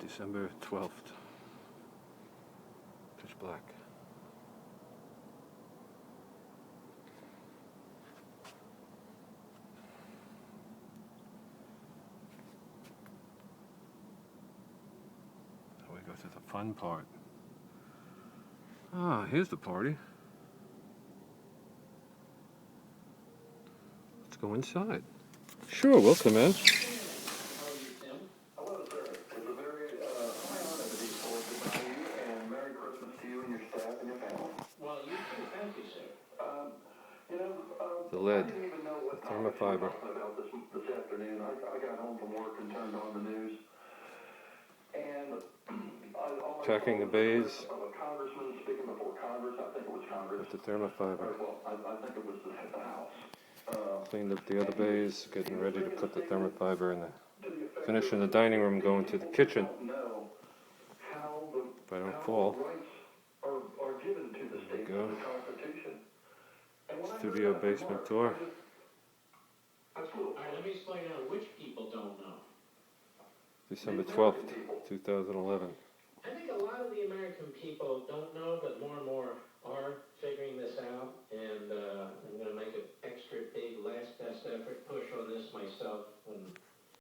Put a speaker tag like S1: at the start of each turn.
S1: December 12th. Pitch black. Now we go to the fun part. Ah, here's the party. Let's go inside. Sure, we'll come in. The lead, the thermofiber.
S2: This afternoon, I got home from work and turned on the news, and
S1: Checking the bays
S2: a congressman speaking before Congress. I think it was Congress.
S1: with the thermofiber.
S2: Well, I think it was the House.
S1: Cleaned up the other bays, getting ready to put the thermofiber in the finishing the dining room, going to the kitchen. If I don't fall.
S2: Are given to the state
S1: Go.
S2: of the Constitution.
S1: Studio basement tour.
S3: All right, let me explain out which people don't know.
S1: December 12th, 2011.
S3: I think a lot of the American people don't know, but more and more are figuring this out, and I'm going to make an extra big last best effort push on this myself when